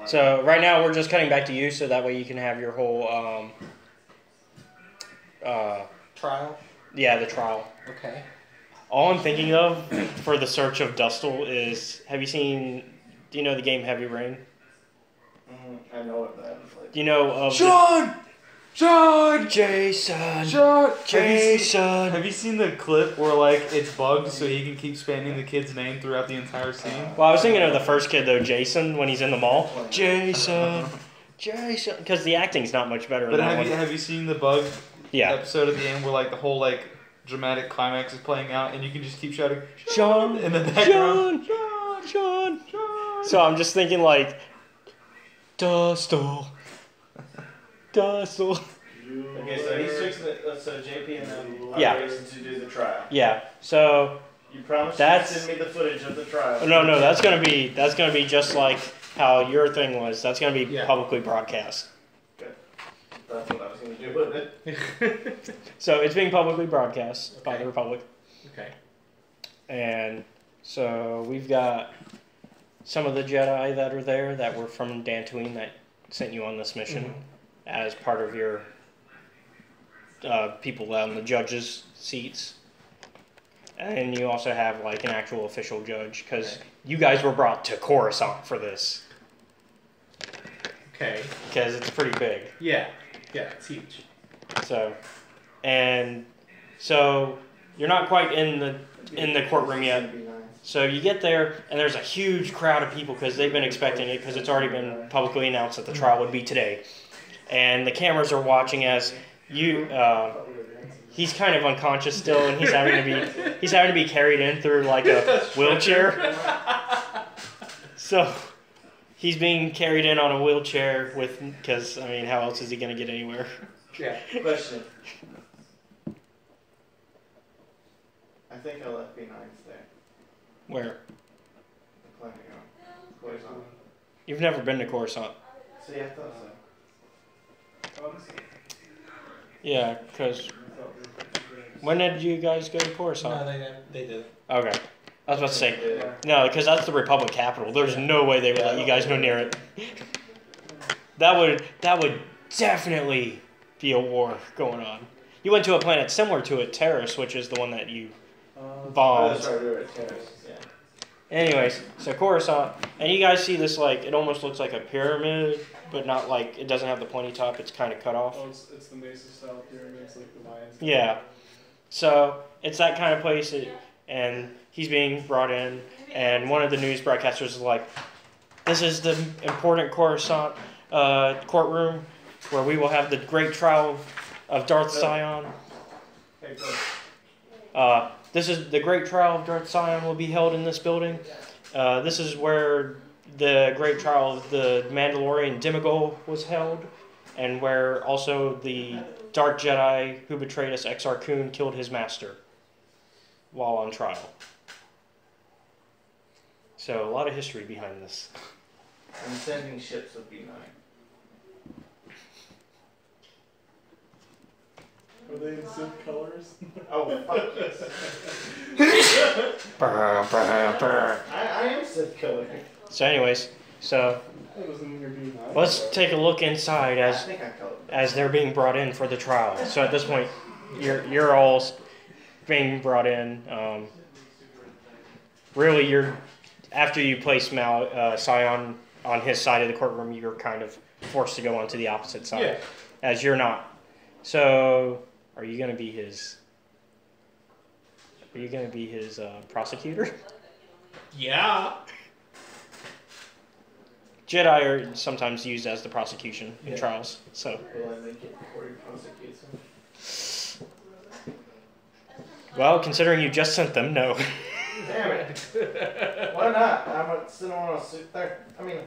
So right now we're just cutting back to you, so that way you can have your whole trial. Yeah, the trial. Okay. All I'm thinking of for the search of Dustle is, have you seen? Do you know the game Heavy Rain? I know what that is like. Do you know of Sean? Jason. Have you seen the clip where like it's bugged so he can keep spamming the kid's name throughout the entire scene? Well, I was thinking of the first kid though, Jason, when he's in the mall. Jason, because the acting's not much better. But in that one. have you seen the bug Yeah. episode at the end where like the whole like dramatic climax is playing out and you can just keep shouting Sean in the background? Sean. So I'm just thinking like Dustle. Okay, so he's fixing it. So JP and them are fixing to do the trial. Yeah. So you promise to send me the footage of the trial. No. That's gonna be just like how your thing was. That's gonna be publicly broadcast. Good. That's what I was gonna do with it. So it's being publicly broadcast by the Republic. Okay. And so we've got some of the Jedi that are there that were from Dantooine that sent you on this mission as part of your people on the judges' seats. And you also have like an actual official judge because you guys were brought to Coruscant for this. Okay. Because it's pretty big. Yeah, it's huge. So you're not quite in the courtroom yet. So you get there, and there's a huge crowd of people because they've been expecting it because it's already been publicly announced that the trial would be today. And the cameras are watching as you. He's kind of unconscious still, and he's having to be carried in through like a wheelchair. So he's being carried in on a wheelchair because I mean, how else is he going to get anywhere? Yeah. Question. I think I left B9's there. Where? The clinic. Coruscant. You've never been to Coruscant. See, I thought so. Yeah, because when did you guys go to Coruscant? No, they did. Okay. I was about to say, no, because that's the Republic capital. There's no way they would let you guys go near it. That would definitely be a war going on. You went to a planet similar to it, Terrace, which is the one that you bombed. Sorry, we were at Terrace, yeah. Anyways, so Coruscant, and you guys see this like, it almost looks like a pyramid, but not like, it doesn't have the pointy top, it's kind of cut off. Oh, it's the Mesa-style pyramids, like the Mayans. Yeah. So, it's that kind of place, and he's being brought in, and one of the news broadcasters is like, this is the important Coruscant courtroom where we will have the great trial of Darth Sion. Hey, This is the great trial of Darth Sion will be held in this building. This is where the great trial of the Mandalorian Demigod was held, and where also the Dark Jedi who betrayed us, Exar Kun, killed his master while on trial. So a lot of history behind this. I'm sending ships of B9. Are they in Sith colors? Oh, fuck yes. I am Sith color. So anyways, so let's take a look inside as they're being brought in for the trial. So at this point, you're all being brought in. Really, after you place Sion on his side of the courtroom, you're kind of forced to go onto the opposite side, as you're not. So, are you going to be his? Are you going to be his prosecutor? Yeah. Jedi are sometimes used as the prosecution in trials. So. Will I make it before he prosecutes him? Well, considering you just sent them, no. Damn it. Why not? I'm going to sit on a suit there. I mean,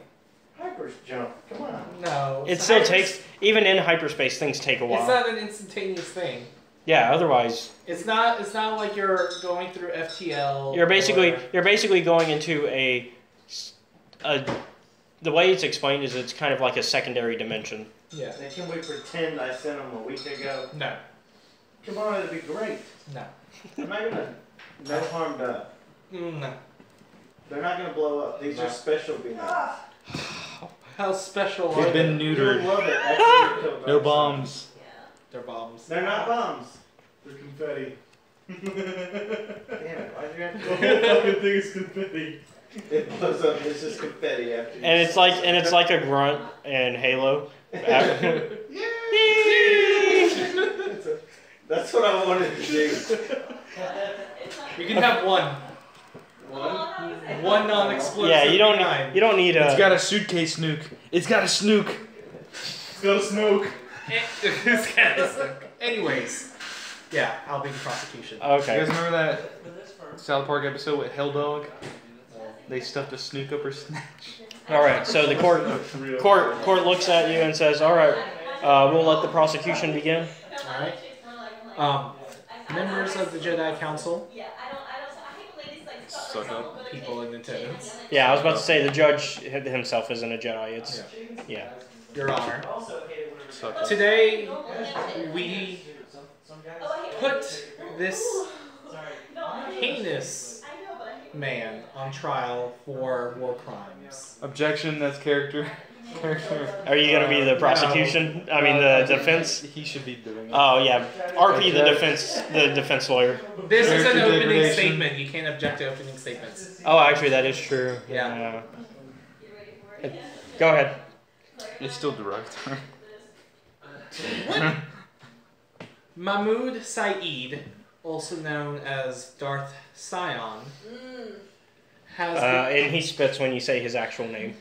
hypers jump. Come on. No. It still takes, even in hyperspace, things take a while. It's not an instantaneous thing. Yeah, otherwise. It's not like you're going through FTL. You're basically going into the way it's explained is it's kind of like a secondary dimension. Yeah. Now, can we pretend I sent them a week ago? No. Come on, it'd be great. No. I'm not gonna. No harm done. No. They're not gonna blow up. These are special beings. How special are They've been You would neutered. love it after you killed No Darkseid. bombs. They're bombs. They're not bombs. They're confetti. Damn it, why'd you have The to whole fucking thing is confetti. It blows up, it's just confetti after you. And it's like a grunt in Halo. That's what I wanted to do. You can have one. One non-explosive. Yeah, you don't V9. need It's a. got a suitcase nuke. It's got a snook. It's got a smoke. It's kind of sick. Anyways, yeah, I'll be the prosecution. You Okay. guys remember that South Park episode with Hell Dog? They stuffed a snook up her snatch. All right. So the court looks at you and says, "All right, we'll let the prosecution begin." Alright. Members of the Jedi Council, Suck up. people in attendance, Yeah, I was about to say the judge himself isn't a Jedi. It's yeah. Your Honor. Suck up. Today, we put this heinous man on trial for war crimes. Objection, that's character. Are you gonna be the prosecution? I mean the defense. He should be doing it. Oh yeah, RP the defense lawyer. This is an Character opening degradation. statement. You can't object to opening statements. Oh, actually that is true. Yeah. Go ahead. It's still derogatory. Mahmoud Saeed, also known as Darth Sion, has And he spits when you say his actual name.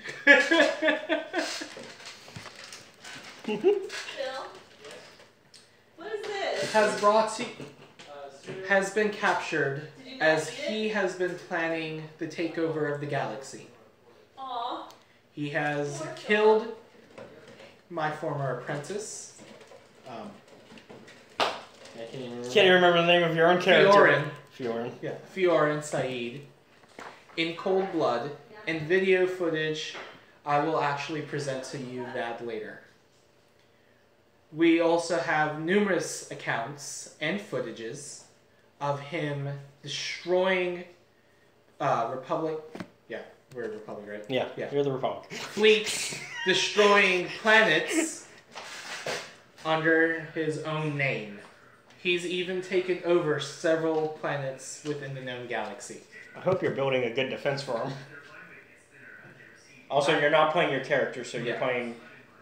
What is this? has been captured as he has been planning the takeover of the galaxy. Aw. He has killed my former apprentice. I Can't you remember the name of your own character? Fiorin. Fiorin. Yeah, Fiorin Saeed. In cold blood, and video footage. I will actually present to you that later. We also have numerous accounts and footages of him destroying Republic. Yeah, we're a Republic, right? Yeah, you're the Republic. Fleets, destroying planets under his own name. He's even taken over several planets within the known galaxy. I hope you're building a good defense for him. Also, you're not playing your character, so you're playing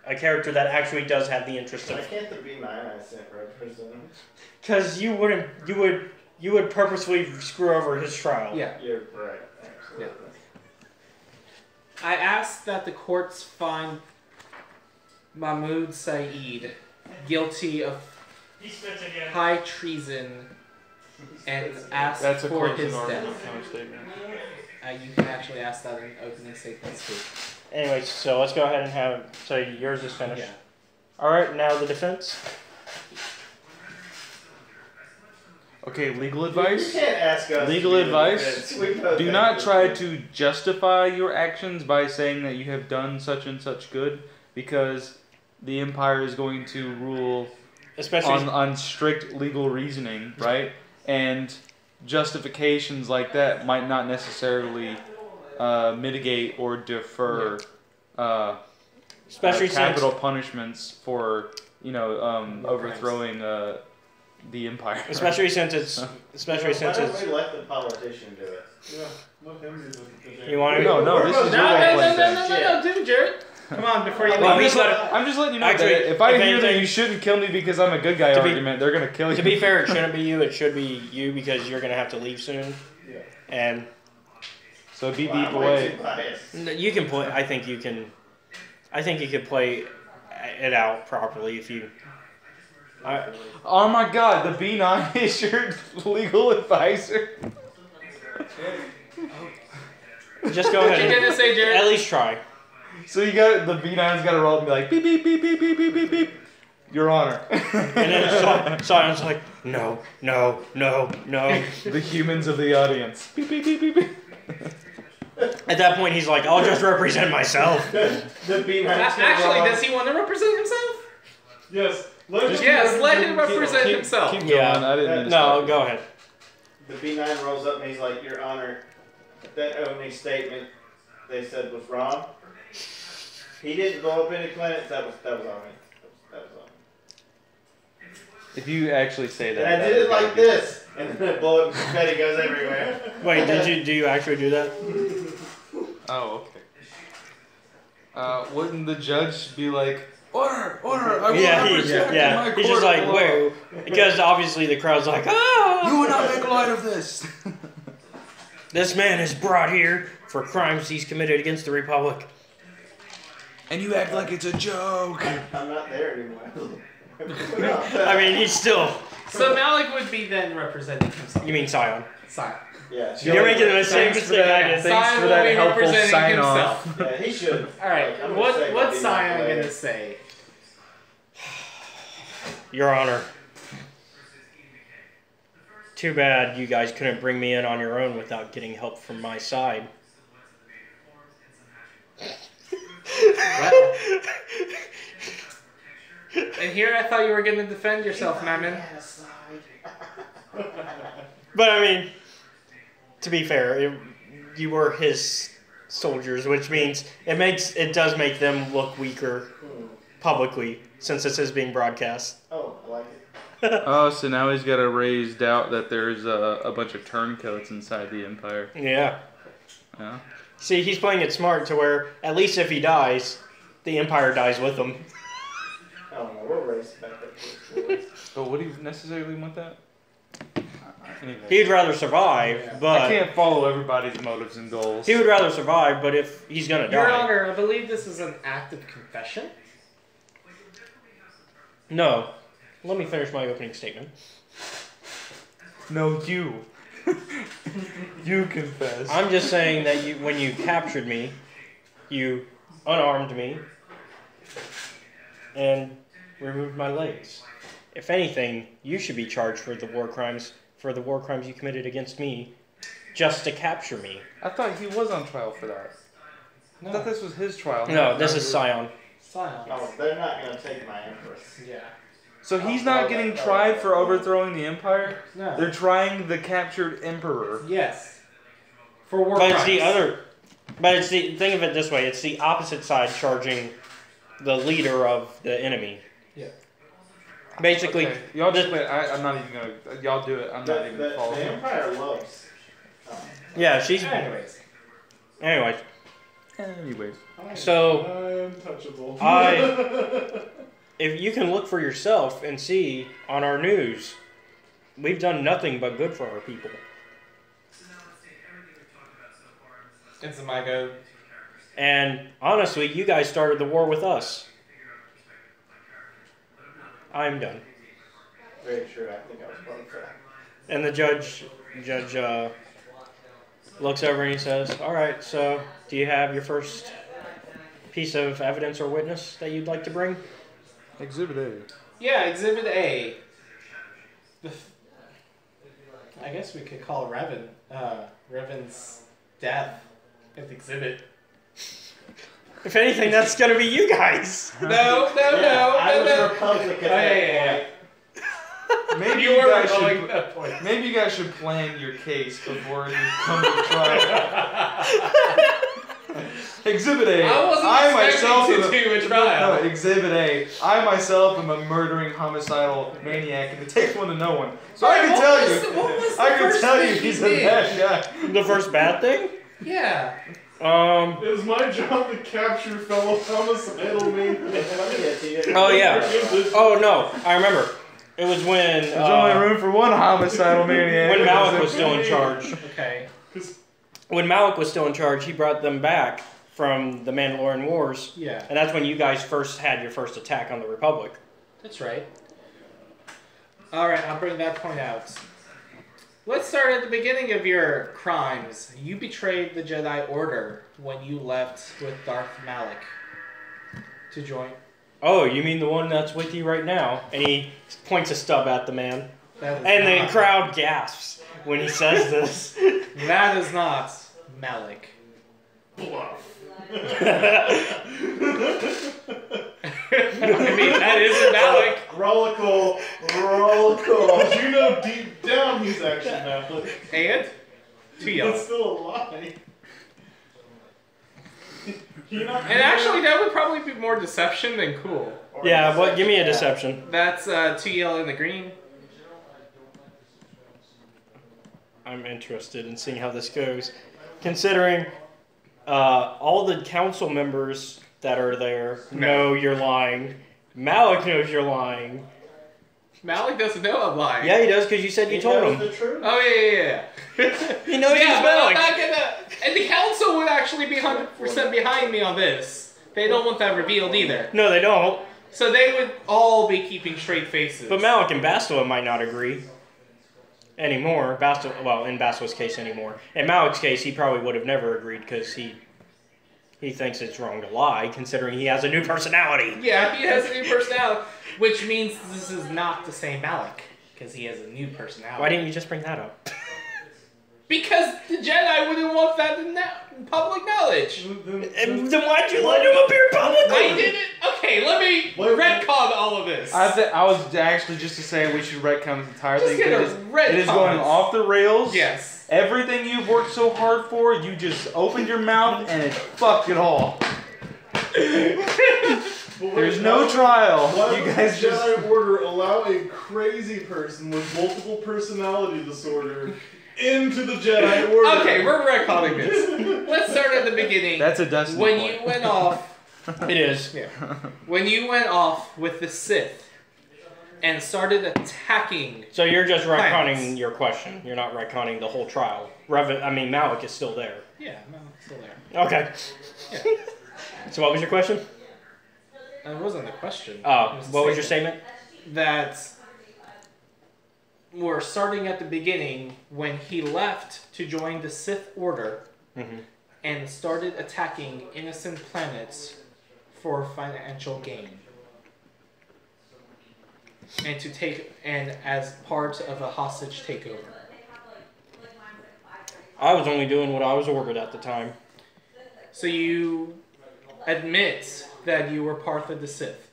a character that actually does have the interest Why of. can't the B9 I sent represent him? Because you would purposely screw over his trial. Yeah. You're right. Absolutely. I ask that the courts find Mahmoud Saeed guilty of high treason and ask That's a for closing his argument, death. counter statement. You can actually ask that in opening statements too. Anyway, so let's go ahead and have. So yours is finished. Yeah. All right, now the defense. Okay, legal You advice. can't ask us. Legal to be the advice? defense. We both Do have not to try do it. to justify your actions by saying that you have done such and such good, because the Empire is going to rule Especially. on strict legal reasoning, right? And justifications like that might not necessarily mitigate or defer especially capital since. punishments for overthrowing the Empire. Especially since it's. Especially Why since don't it's. we let the politician do it? Yeah, let him do the You want to? No, this is your role-playing thing. No, do it, Jared. Come on, before you Well, leave. he's not. I'm just letting you know Actually, that if I if hear that anything- you shouldn't kill me because I'm a good guy To be- argument, they're gonna kill you. To be fair, it shouldn't be you. It should be you because you're gonna have to leave soon. Yeah. And So beep Well, beep I'm way away. too biased. you can play. I think you can. I think you could play it out properly if you. Oh my God, the B9 is your legal advisor. Just go What ahead. you And gonna say, Jared? at least try. So you got the B9's got to roll and be like beep beep beep beep beep beep beep beep. Your Honor. And then Sion's like, no. The humans of the audience. Beep beep beep beep beep. At that point, he's like, I'll just represent myself. The B9's Actually, does he want to represent himself? Yes. Let him Yes, let him represent himself. Keep Yeah. going. I didn't mean to No, stop. go ahead. The B9 rolls up and he's like, Your Honor, that opening statement they said was wrong. He didn't blow up any planets. That was on me. That was on me. If you actually say that. And I did it like this, and then the bullet confetti goes everywhere. Wait, do you actually do that? Oh, okay. Wouldn't the judge be like, order, order, I will Yeah, not respect yeah. my He's court just like, of law." wait, because obviously the crowd's like, ah! You will not make light of this. This man is brought here for crimes he's committed against the Republic. And you act like it's a joke. I'm not there anymore. I mean, he's still... So Malik would be then representing himself. You mean Sion. Sion. Yeah. You're making the same Thanks for mistake I that. did. Thanks Sion for that will be helpful representing sign himself. off. Yeah, he should. Alright, I'm gonna say what's I'll Sion be gonna say? Your Honor. Too bad you guys couldn't bring me in on your own without getting help from my side. Well, and here I thought you were gonna defend yourself, Mammon. But I mean, to be fair, you were his soldiers, which means it does make them look weaker publicly since this is being broadcast. Oh, I like it. Oh, so now he's got to raise doubt that there's a bunch of turncoats inside the Empire. Yeah. Yeah. See, he's playing it smart to where at least if he dies, the Empire dies with him. I don't know. We'll race back up. But would he necessarily want that? Anyway. He'd rather survive, but I can't follow everybody's motives and goals. he would rather survive. But if he's gonna die, Your Honor, I believe this is an act of confession. no. Let me finish my opening statement. No, you. You confess. I'm just saying that when you captured me, you unarmed me and removed my legs. If anything, you should be charged for the war crimes you committed against me, just to capture me. I thought he was on trial for that. I thought this was his trial. No, this is Sion. Sion. Oh, they're not gonna take my Empress. Yeah. So he's not getting tried for overthrowing the Empire? No. They're trying the captured Emperor. Yes. For war But crimes. it's the think of it this way: it's the opposite side charging the leader of the enemy. Yeah. Basically, Okay. Y'all just wait. I'm not even gonna. Y'all do it. I'm not even The following. Empire loves. yeah, she's. Anyways. Anyways, Anyways. so Untouchable. if you can look for yourself and see on our news, we've done nothing but good for our people. It's a my go. And honestly, you guys started the war with us. I'm done. Very true. I think I was part of that. And the judge looks over and he says, "All right, so do you have your first piece of evidence or witness that you'd like to bring?" Exhibit A. Yeah, Exhibit A. I guess we could call Revan. Revan's death at the exhibit. If anything, that's gonna be you guys. No. I was Republican. Oh, yeah. Maybe You you were guys going should. that point. Maybe you guys should plan your case before you come to trial. Exhibit A. I wasn't expecting to do a trial. No, Exhibit A. I myself am a murdering, homicidal maniac, and it takes one to know one. So I can tell you. What was the I can first tell you thing he's he a did? bad guy. The first bad thing? Yeah. It was my job to capture fellow homicidal maniacs. Oh yeah. Oh no, I remember. It was when There's only room for one homicidal maniac. when Malik was still in charge. Okay. When Malik was still in charge, he brought them back from the Mandalorian Wars, Yeah. and that's when you guys first had your first attack on the Republic. That's right. Alright, I'll bring that point out. Let's start at the beginning of your crimes. You betrayed the Jedi Order when you left with Darth Malik to join. Oh, you mean the one that's with you right now? And he points a stub at the man. That is And the not- crowd gasps when he says this. That is not Malik. Bluff. I mean, that is Malik. Rollicle. Rollicle. You know deep down he's actually Malik. And? Too young. It's still a lie. And actually, that would probably be more deception than cool. Yeah, but give me a deception. That's 2 yellow and a green. I'm interested in seeing how this goes. Considering all the council members that are there know you're lying. Malik knows you're lying. Malik doesn't know I'm lying. Yeah, he does because you said you told him. The truth. Oh, yeah. He knows he's Yeah, but I'm Malik. not gonna... And the council would actually be 100% behind me on this. They don't want that revealed either. No, they don't. So they would all be keeping straight faces. But Malik and Bastila might not agree anymore. Well, in Bastila's case anymore. In Malik's case, he probably would have never agreed because he thinks it's wrong to lie, considering he has a new personality. Yeah, he has a new personality, which means this is not the same Malik, because he has a new personality. Why didn't you just bring that up? Because the Jedi wouldn't want that in public knowledge. And then why'd you let him appear publicly? I didn't. Okay, let me retcon all of this. I was actually just to say we should retcon this entire Just thing. get a It is retcon. going off the rails. Yes. Everything you've worked so hard for, you just opened your mouth and it fucked it all. There's no trial. Why You would guys the just. Jedi Order allow a crazy person with multiple personality disorder into the Jedi Order? Okay, we're retconning this. Let's start at the beginning. That's a Destiny When point. you went off, It is. when you went off with the Sith and started attacking. So you're just retconning Thanks. your question. You're not retconning the whole trial. Malik is still there. Yeah, no, it's still there. Okay. So what was your question? That wasn't the question. Oh, It was the what was your statement. statement? That we're starting at the beginning when he left to join the Sith Order and started attacking innocent planets for financial gain. And as part of a hostage takeover. I was only doing what I was ordered at the time. So you admit that you were part of the Sith.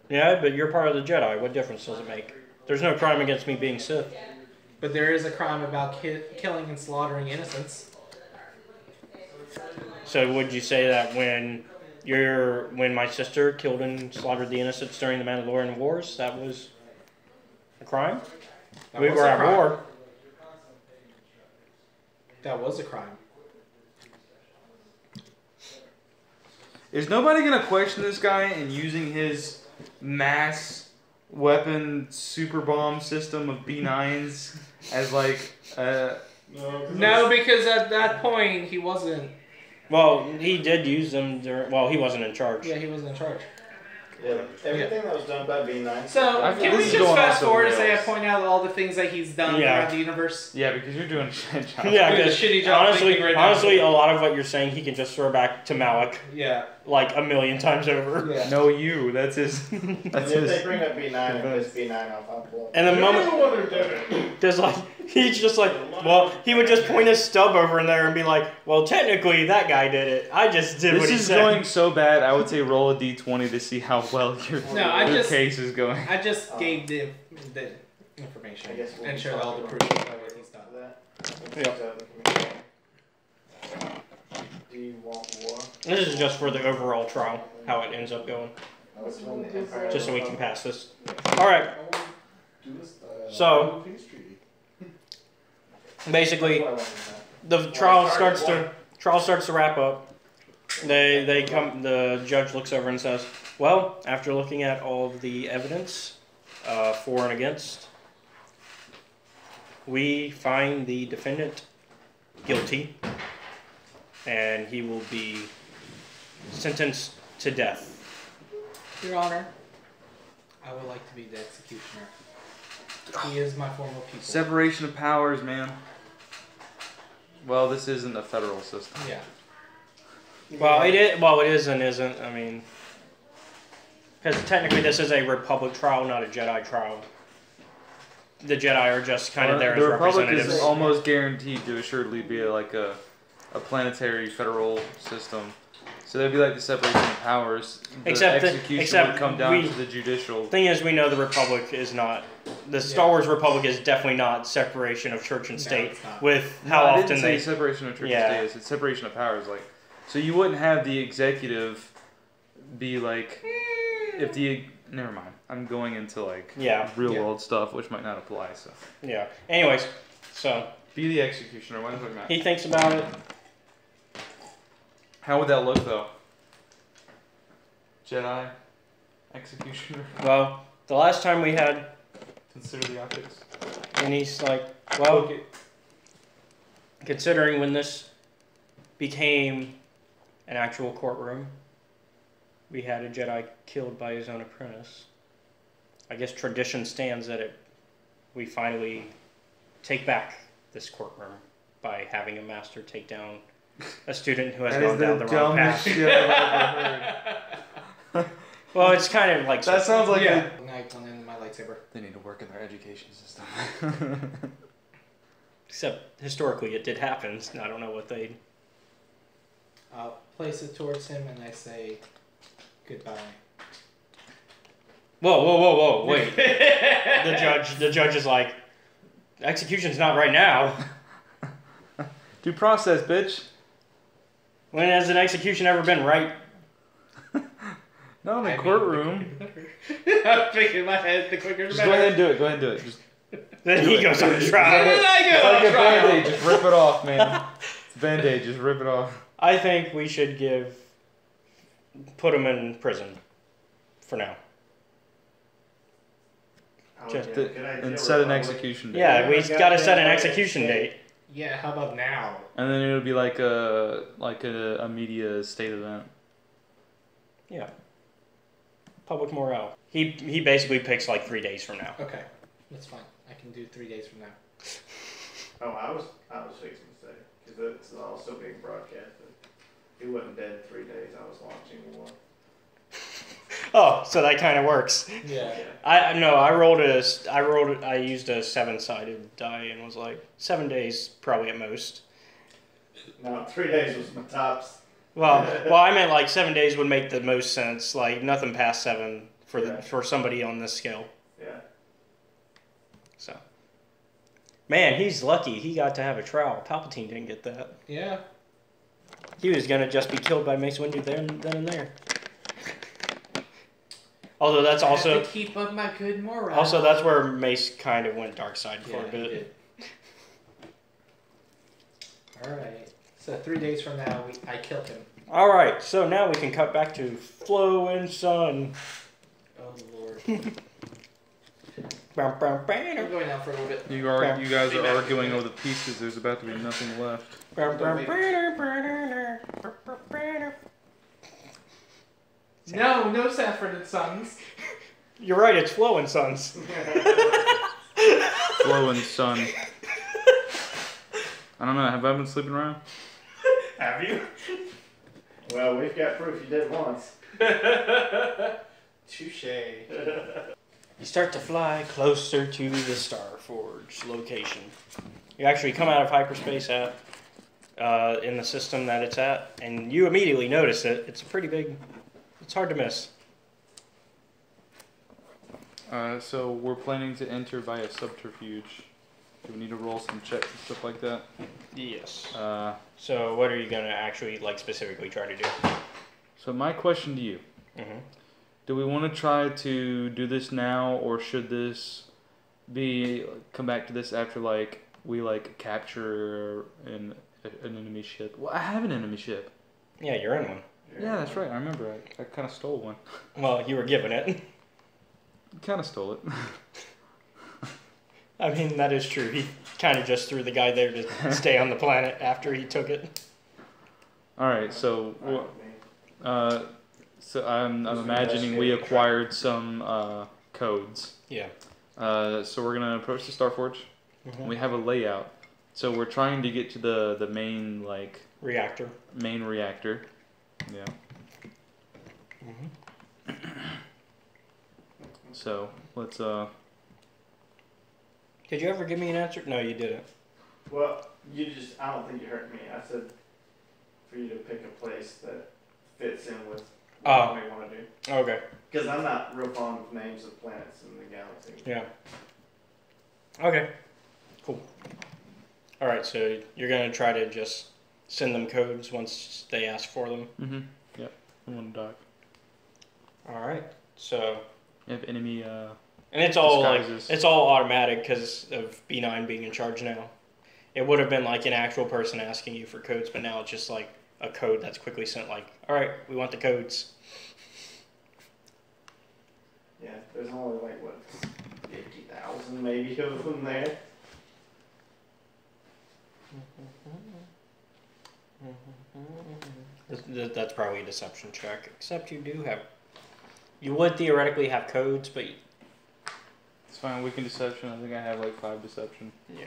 Yeah, but you're part of the Jedi. What difference does it make? There's no crime against me being Sith. But there is a crime about killing and slaughtering innocents. So would you say that when my sister killed and slaughtered the innocents during the Mandalorian Wars, that was a crime? That We was were a at crime. war. That was a crime. Is nobody gonna question this guy and using his mass weapon super bomb system of B9s as like No, because at that point he wasn't. Well, he did use them during... Well, he wasn't in charge. Yeah, he wasn't in charge. Yeah, everything that was done by B9. So I think can we this is just going fast off the forward and say I rails. point out all the things that he's done Yeah. around the universe? yeah, because you're doing a shit job. Yeah, Doing a 'cause shitty job thinking right now. honestly, a lot of what you're saying, he can just throw back to Malik Yeah. like a million times over. Yeah. No, you. That's his. And That's if they his. bring up B9 and piss B9 off, I'll pull up. And the You're moment, the one who did it. because like he's just like, well, he would just point his stub over in there and be like, well, technically that guy did it. I just did what This he is said. going so bad. I would say roll a d20 to see how well your case is going. I just gave the information I guess we'll and be showed all the talking proof about of what he's done. That. Do you want war? This is just for the overall trial, how it ends up going, Let's win the Empire. just so we can pass this. All right. Do this, So- peace treaty. Basically, the trial starts to wrap up. The judge looks over and says, well, after looking at all of the evidence for and against, we find the defendant guilty and he will be sentenced to death. Your Honor, I would like to be the executioner. He is my former pupil. Separation of powers, man. Well, this isn't a federal system. Yeah. Well, it is and isn't. I mean, because technically this is a Republic trial, not a Jedi trial. The Jedi are just kind of there as The Republic representatives. is almost guaranteed to assuredly be like a planetary federal system. So that'd be like the separation of powers. The execution would come down to the judicial. Thing is, we know the Republic is not. The Star Wars Republic is definitely not separation of church and state. it's not. With No, how I often didn't say they. separation of church Yeah. and state. It's separation of powers. Like So you wouldn't have the executive be like, if the never mind. I'm going into like real world stuff, which might not apply. So yeah. Anyways, so be the executioner. What am I talking about? he thinks about it. How would that look though? Jedi executioner. Well, the last time we had, Consider the optics. and he's like, well, considering when this became an actual courtroom, we had a Jedi killed by his own apprentice. I guess tradition stands that we finally take back this courtroom by having a master take down a student who has gone down the wrong path. Shit I've ever heard. Well, it's kind of like That sounds like Now I can end my lightsaber. they need to work in their education system. Except historically, it did happen. I don't know what they. I'll place it towards him and I say goodbye. Whoa! Wait. The judge is like, execution's not right now. Due process, bitch. When has an execution ever been right? Not in the courtroom. I'm thinking in my head, the quicker the Just better. go ahead and do it. Go ahead and do it. Just Then do he it. goes on trial. Then I It's go like on a trial. band-aid. Just rip it off, man. It's a band-aid. Just rip it off. I think we should put him in prison for now. Just good idea, And set an Republic. execution date. Yeah, we Yeah, got to set an yeah. execution date. Yeah, how about now? And then it'll be like a media state event. Yeah. Public morale. He basically picks like 3 days from now. Okay, that's fine. I can do 3 days from now. Oh, I was fixing to say, because it's also being broadcasted. He wasn't dead 3 days. I was launching one. Oh, so that kind of works. Yeah. I used a 7-sided die and was like 7 days probably at most. No, 3 days was my tops. Well, I meant like 7 days would make the most sense. Like nothing past 7 for somebody on this scale. Yeah. So, man, he's lucky. He got to have a trial. Palpatine didn't get that. Yeah. He was gonna just be killed by Mace Windu then and there. Although that's I also have to keep up my good morale. also that's where Mace kind of went dark side for a he bit. did. All right. So 3 days from now, I kill him. All right, so now we can cut back to Flo and Sun. Oh Lord. Bam, bam, I'm bam, going out for a little bit. You guys are arguing over the pieces. There's about to be nothing left. bam, bam, bam. No Sanford and Sons. You're right, it's Flo and Sons. Flo and Sun. I don't know. Have I been sleeping around? Have you? Well, we've got proof you did once. Touche. You start to fly closer to the Starforge location. You actually come out of hyperspace in the system that it's at, and you immediately notice it. It's a pretty big. It's hard to miss. So we're planning to enter via subterfuge. Do we need to roll some checks and stuff like that? Yes. Uh, So what are you gonna actually like specifically try to do? so my question to you: Mm-hmm. do we want to try to do this now, or should this come back to this after we capture an enemy ship? Well, I have an enemy ship. Yeah, you're in one. Yeah, that's right. I remember. I kind of stole one. Well, you were given it. Kind of stole it. I mean, that is true. He kind of just threw the guy there to stay on the planet after he took it. All right. So I'm imagining we acquired some codes. Yeah. So we're gonna approach the Starforge. Mm-hmm. We have a layout. So we're trying to get to the main Reactor. main reactor. Yeah. Mm-hmm. So let's Did you ever give me an answer? No, you didn't. Well, I don't think you heard me. I said for you to pick a place that fits in with what we want to do. Okay. Because I'm not real fond of names of planets in the galaxy. Yeah. Okay. Cool. All right, so you're gonna try to just send them codes once they ask for them. Mm-hmm. Yep. I'm on the dock. All right. So. You have enemy. And it's all disguises. it's all automatic because of B9 being in charge now. It would have been like an actual person asking you for codes, but now it's just like a code that's quickly sent. Like, all right, we want the codes. Yeah, there's only like what 50,000 maybe of them there. That's probably a deception check. Except you would theoretically have codes, but It's fine. Weak in deception. I think I have like 5 deception. yeah.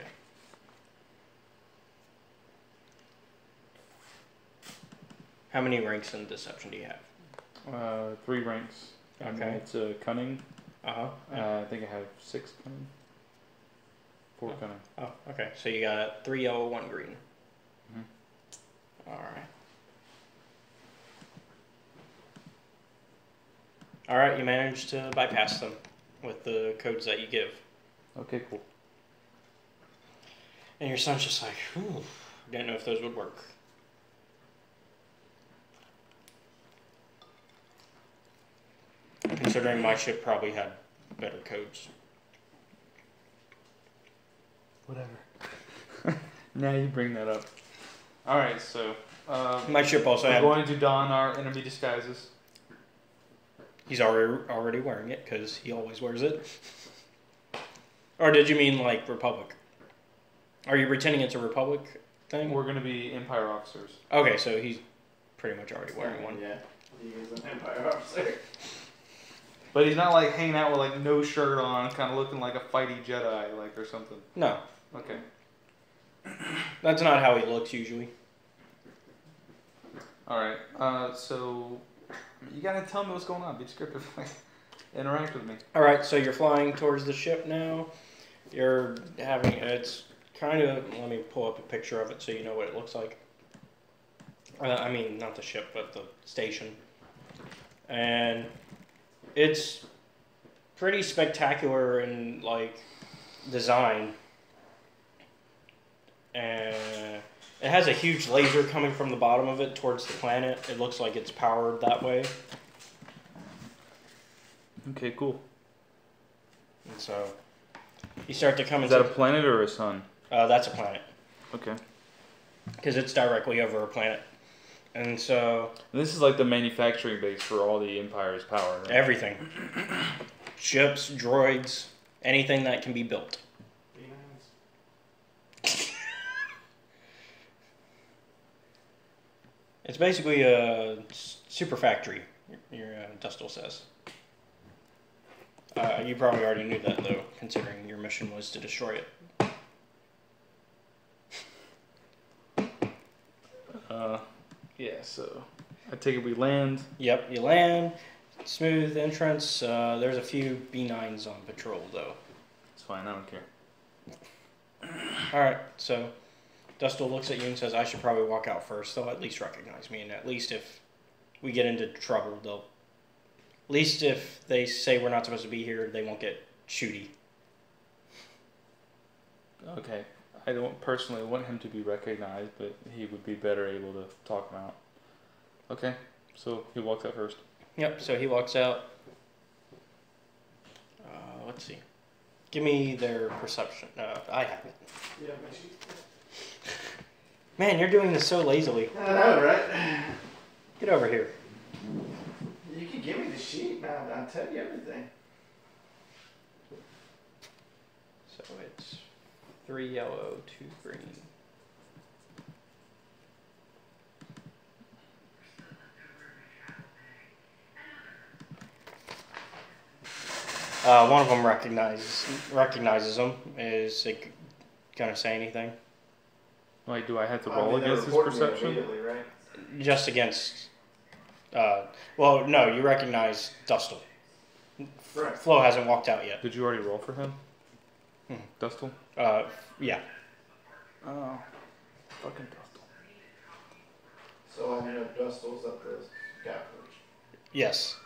How many ranks in deception do you have? 3 ranks. And Okay. it's cunning. Uh-huh. I think I have 6 cunning. 4 cunning. Oh, okay. So you got 3 yellow, 1 green. Mhm. Alright. Alright, you managed to bypass them with the codes that you give. Okay, cool. And your son's just like, whew, didn't know if those would work. Considering my ship probably had better codes. Whatever. Now you bring that up. Alright, so. My ship also we're had... going to don our enemy disguises. He's already wearing it because he always wears it. Or did you mean like Republic? Are you pretending it's a Republic thing? We're going to be Empire officers. Okay, so he's pretty much already wearing one. Yeah, he is an Empire officer. But he's not like hanging out with like no shirt on, kind of looking like a fighty Jedi, like or something. No, Okay. that's not how he looks usually. Alright, so you gotta tell me what's going on. Be descriptive. Interact with me. All right, so you're flying towards the ship now. You're having it's kind of. Let me pull up a picture of it so you know what it looks like. I mean, not the ship, but the station. And it's pretty spectacular in like design. And it has a huge laser coming from the bottom of it towards the planet. It looks like it's powered that way. Okay, cool. And so you start to come Is into... that a planet or a sun? That's a planet. Okay. Because it's directly over a planet. And so... This is like the manufacturing base for all the Empire's power, right? Everything. Ships, droids, anything that can be built. It's basically a super factory, your Dustil says. You probably already knew that, though, considering your mission was to destroy it. Yeah, so I take it we land. Yep, you land. Smooth entrance. There's a few B9s on patrol, though. It's fine, I don't care. Alright, so Dustil looks at you and says, I should probably walk out first. They'll at least recognize me, and at least if we get into trouble, they'll... At least if they say we're not supposed to be here, they won't get shooty. Okay. I don't personally want him to be recognized, but he would be better able to talk him out. Okay, so he walks out first. Yep, so he walks out. Let's see. Give me their perception. I have it. Yeah, my sheet. Man, you're doing this so lazily. I know, right? Get over here. You can give me the sheet, man. I'll tell you everything. So it's 3 yellow, 2 green. One of them recognizes him. Is it gonna say anything? Like, do I have to roll against his perception? Right? Just against. Well, no, you recognize Dustil. Right. Flo hasn't walked out yet. Did you already roll for him? Dustil? Yeah. Oh, fucking Dustil. So I know Dustil's at the scout bridge. Yes.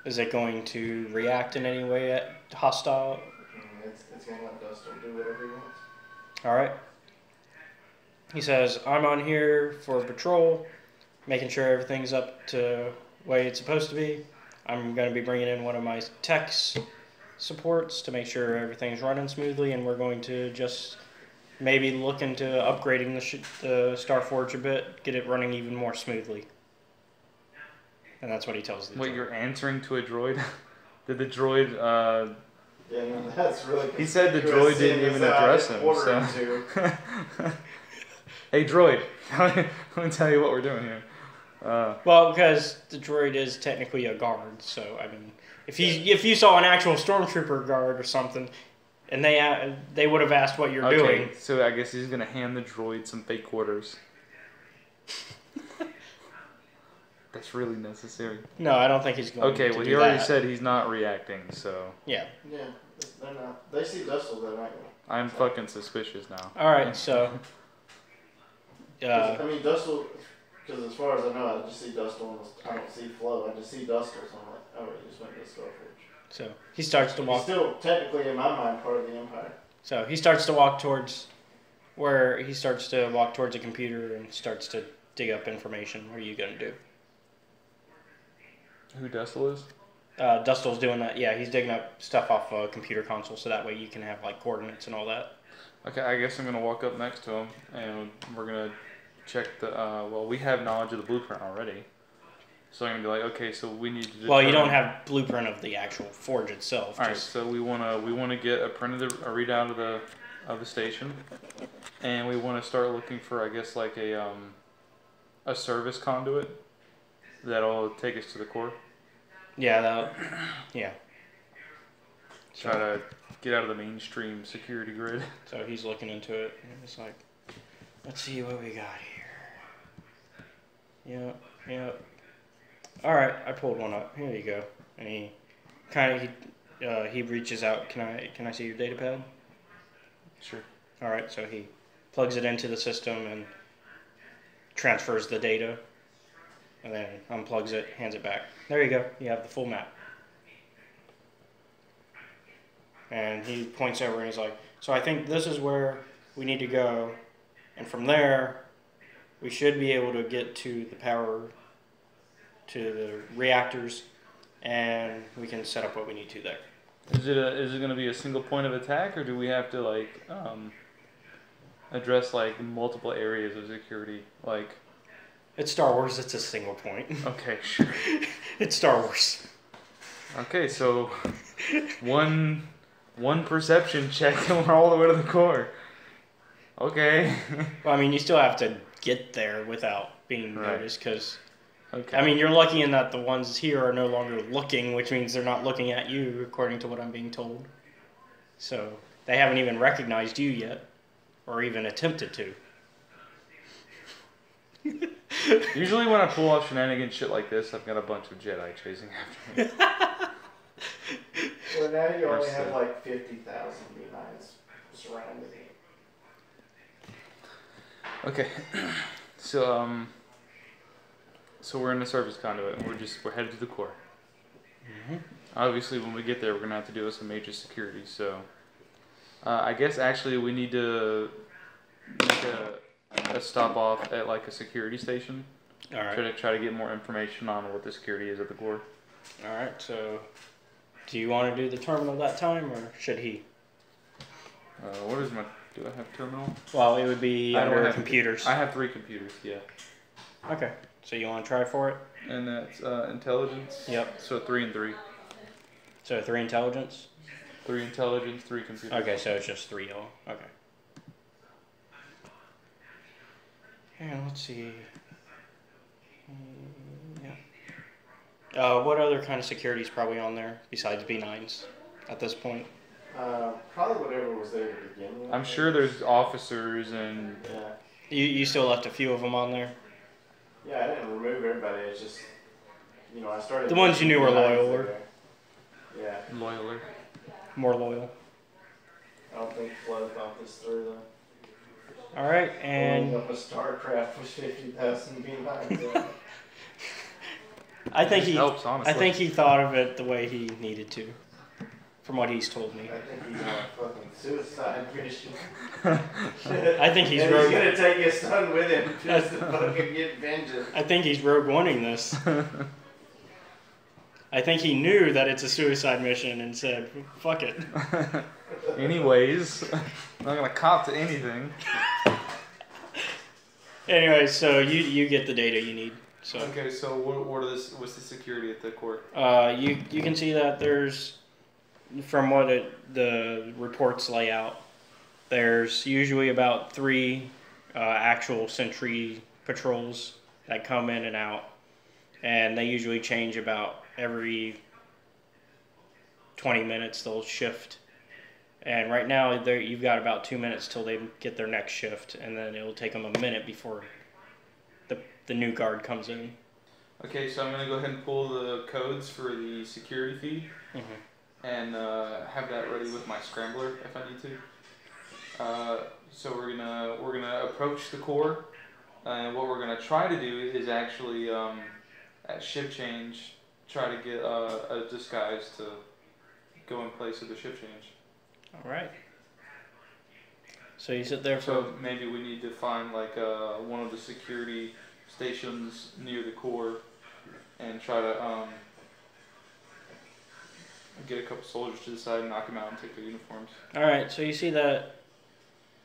Is it going to react in any way at hostile? It's gonna let Dustil do whatever he wants. All right. He says, I'm on here for patrol, making sure everything's up to the way it's supposed to be. I'm going to be bringing in one of my techs supports to make sure everything's running smoothly, and we're going to just maybe look into upgrading the Starforge a bit, get it running even more smoothly. And that's what he tells the Wait, droid. you're answering to a droid? Did the droid... Yeah, no, that's really. He said the droid didn't even address him, so... Hey, droid, let me tell you what we're doing here. Well, because the droid is technically a guard, so, I mean, if you saw an actual stormtrooper guard or something, and they would have asked what you're doing. So I guess he's going to hand the droid some fake quarters. That's really necessary. No, I don't think he's going to Okay, well, he already said he's not reacting, so... Yeah. Yeah, they're not. They see Dustle, they're not going to. I'm fucking suspicious now. Alright, so... I mean, Dustle, because as far as I know, I just see Dustle, I don't see Flo, I just see Dustle, so I'm like, oh, he just went to Starforge. So, he starts to walk... He's still, technically, in my mind, part of the Empire. So, he starts to walk towards... a computer and starts to dig up information. What are you going to do? Who Dustle is? Dustle's doing that. Yeah, he's digging up stuff off a computer console, so that way you can have, like, coordinates and all that. Okay, I guess I'm going to walk up next to him, and we're going to check the... well, we have knowledge of the blueprint already. So I'm going to be like, okay, so we need to... Well, you don't have blueprint of the actual forge itself. Alright, so we want to get a readout of the station, and we want to start looking for, I guess, like a service conduit that'll take us to the core. Yeah, yeah. Try to get out of the mainstream security grid. So he's looking into it, and it's like, let's see what we got here. Yep. Alright, I pulled one up. Here you go. And he reaches out. Can I see your data pad? Sure. Alright, so he plugs it into the system and transfers the data, and then unplugs it, hands it back. There you go. You have the full map. And he points over and he's like, so I think this is where we need to go, and from there we should be able to get to the power, to the reactors, and we can set up what we need to there. Is it going to be a single point of attack, or do we have to like address like multiple areas of security? Like, it's Star Wars. It's a single point. Okay, sure. It's Star Wars. Okay, so one perception check and we're all the way to the core. Okay. Well, I mean, you still have to get there without being Right. noticed, because Okay. I mean, you're lucky in that the ones here are no longer looking, which means they're not looking at you, according to what I'm being told. So they haven't even recognized you yet, or even attempted to. Usually when I pull off shenanigans shit like this, I've got a bunch of Jedi chasing after me. Well, now you Or only so. have like 50,000 B9s surrounding you. Okay. So we're in the service conduit and we're headed to the core. Mm-hmm. Obviously when we get there we're gonna have to deal with some major security, so I guess actually we need to make a stop off at like a security station. Alright. Try to get more information on what the security is at the core. Alright, so do you want to do the terminal that time, or should he? Do I have terminal? Well, it would be I don't under have- computers. I have 3 computers, yeah. Okay, so you want to try for it? And that's intelligence. Yep. So 3 and 3. So 3 intelligence? 3 intelligence, 3 computers. Okay, so it's just 3 all. Okay. And let's see. Yeah. What other kind of security is probably on there besides B9s at this point? Probably whatever was there to begin with. I'm sure there's officers and Yeah. You still left a few of them on there? Yeah, I didn't remove everybody. It's just, I started. The ones you knew were B9s loyal, in or- there. Yeah. loyaler. More loyal. I don't think Flo thought this through though. Alright, Blowing and up a StarCraft with 50,000 B9s. I think Helps, honestly. he thought of it the way he needed to. from what he's told me. I think he's on a fucking suicide mission. I think he's and rogue. he's gonna take his son with him just to fucking get vengeance. I think he's rogue oneing this. I think he knew that it's a suicide mission and said, "Fuck it." Anyways, I'm not gonna cop to anything. Anyway, so you get the data you need. So Okay, so what's the security at the court? you can see that there's, from what the reports lay out, there's usually about 3 actual sentry patrols that come in and out, and they usually change about every 20 minutes. They'll shift, and right now you've got about 2 minutes till they get their next shift, and then it'll take them a minute before the new guard comes in. Okay, so I'm gonna go ahead and pull the codes for the security feed and have that ready with my scrambler if I need to. So we're gonna approach the core, and what we're gonna try to do is actually at shift change try to get a disguise to go in place of the shift change. All right. So you sit there for. So maybe we need to find like one of the security stations near the core and try to get a couple soldiers to the side and knock them out and take their uniforms. All right. So you see that.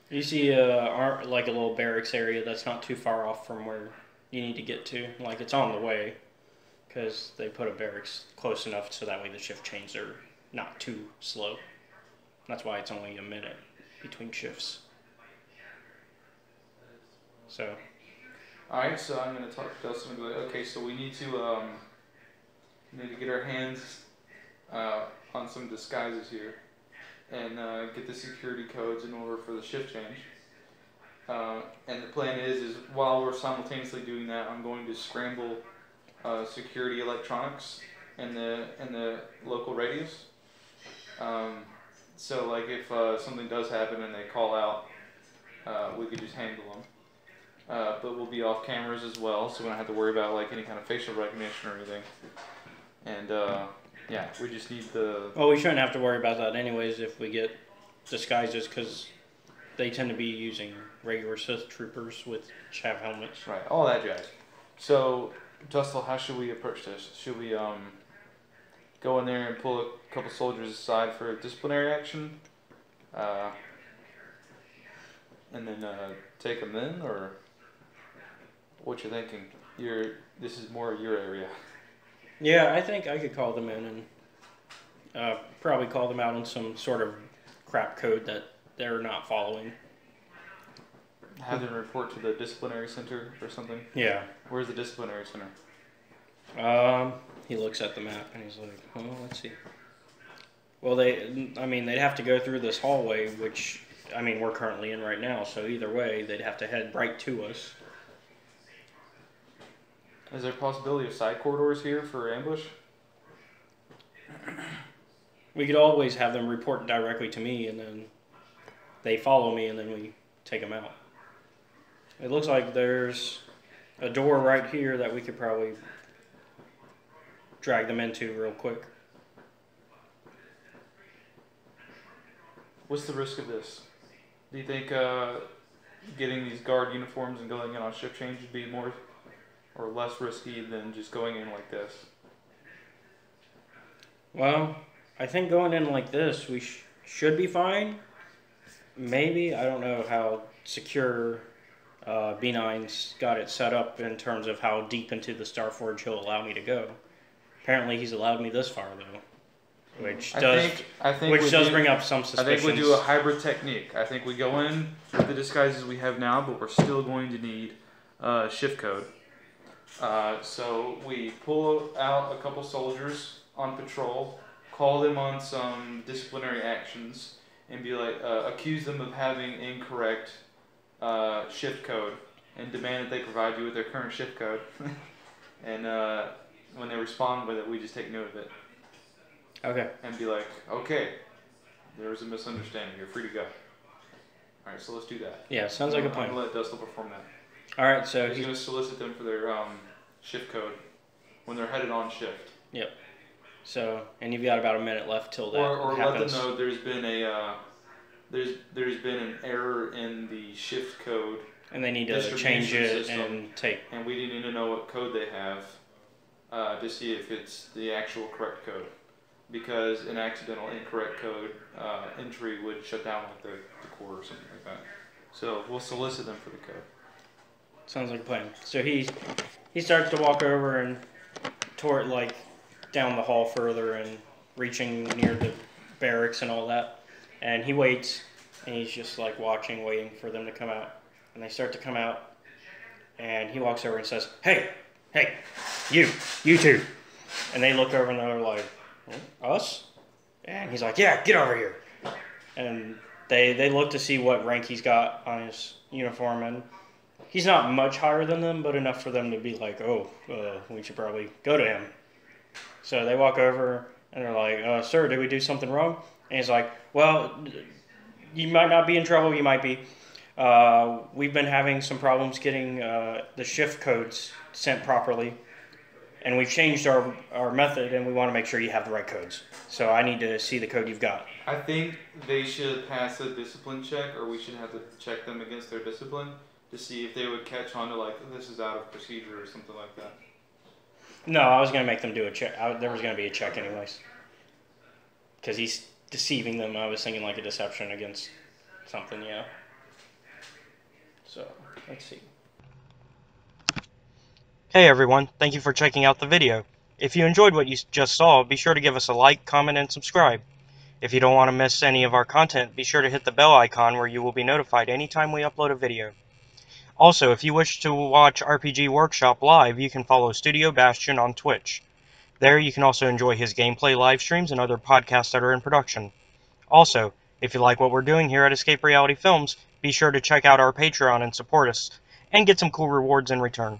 You see like a little barracks area that's not too far off from where you need to get to. Like it's on the way, because they put a barracks close enough so that way the shift changes are not too slow. That's why it's only a minute between shifts. So. Alright, so I'm going to talk to Dustin and be like, okay, so we need to get our hands on some disguises here and get the security codes in order for the shift change. And the plan is while we're simultaneously doing that, I'm going to scramble security electronics in the local radius. So like if something does happen and they call out, we could just handle them. But we'll be off cameras as well, so we don't have to worry about like any kind of facial recognition or anything. And yeah, we just need the. Well, we shouldn't have to worry about that anyways if we get disguises, because they tend to be using regular Sith troopers with chav helmets. Right, all that jazz. So, Dustle, how should we approach this? Should we go in there and pull a couple soldiers aside for disciplinary action, and then take them in, or what you thinking? This is more your area. Yeah, I think I could call them in and probably call them out on some sort of crap code that they're not following. Have them report to the disciplinary center or something? Yeah. Where's the disciplinary center? He looks at the map and he's like, oh, let's see. Well, they'd have to go through this hallway, which, we're currently in right now, so either way, they'd have to head right to us. Is there a possibility of side corridors here for ambush? We could always have them report directly to me, and then they follow me, and then we take them out. It looks like there's a door right here that we could probably drag them into real quick. What's the risk of this? Do you think getting these guard uniforms and going in on shift change would be more or less risky than just going in like this? Well, I think going in like this, we should be fine. Maybe. I don't know how secure B9's got it set up in terms of how deep into the Starforge he'll allow me to go. Apparently he's allowed me this far, though. Which does bring up some suspicions. I think we do a hybrid technique. I think we go in with the disguises we have now, but we're still going to need shift code. So we pull out a couple soldiers on patrol, call them on some disciplinary actions, and be like, accuse them of having incorrect shift code, and demand that they provide you with their current shift code. And when they respond with it, we just take note of it. Okay. And be like, okay, there was a misunderstanding. You're free to go. All right, so let's do that. Yeah, sounds like a plan. I'm going to let Dustle perform that. All right, so he's going to solicit them for their shift code when they're headed on shift. Yep. So, and you've got about a minute left till that or happens. let them know there's been an error in the shift code. And they need to change it system, and take. And we need to know what code they have to see if it's the actual correct code. Because an accidental incorrect code entry would shut down like the core or something like that. So we'll solicit them for the code. Sounds like a plan. So he starts to walk over and toward like down the hall further and reaching near the barracks and all that. And he waits and he's just like watching, waiting for them to come out. And they start to come out and he walks over and says, "Hey, you two." And they look over and they're like, "Us?" And he's like, "Yeah, get over here." And they look to see what rank he's got on his uniform, and he's not much higher than them, but enough for them to be like, "Oh, we should probably go to him." So they walk over and they're like, "Sir, did we do something wrong?" And he's like, "Well, you might not be in trouble, you might be. We've been having some problems getting the shift codes sent properly. And we've changed our method, and we want to make sure you have the right codes. So I need to see the code you've got." I think they should pass a discipline check, or we should have to check them against their discipline to see if they would catch on to like, this is out of procedure or something like that. No, I was going to make them do a check. There was going to be a check anyways. Because he's deceiving them. I was thinking like a deception against something, yeah. So, let's see. Hey everyone, thank you for checking out the video. If you enjoyed what you just saw, be sure to give us a like, comment, and subscribe. If you don't want to miss any of our content, be sure to hit the bell icon where you will be notified anytime we upload a video. Also, if you wish to watch RPG Workshop live, you can follow Studio Bastion on Twitch. There you can also enjoy his gameplay live streams and other podcasts that are in production. Also, if you like what we're doing here at Escape Reality Films, be sure to check out our Patreon and support us, and get some cool rewards in return.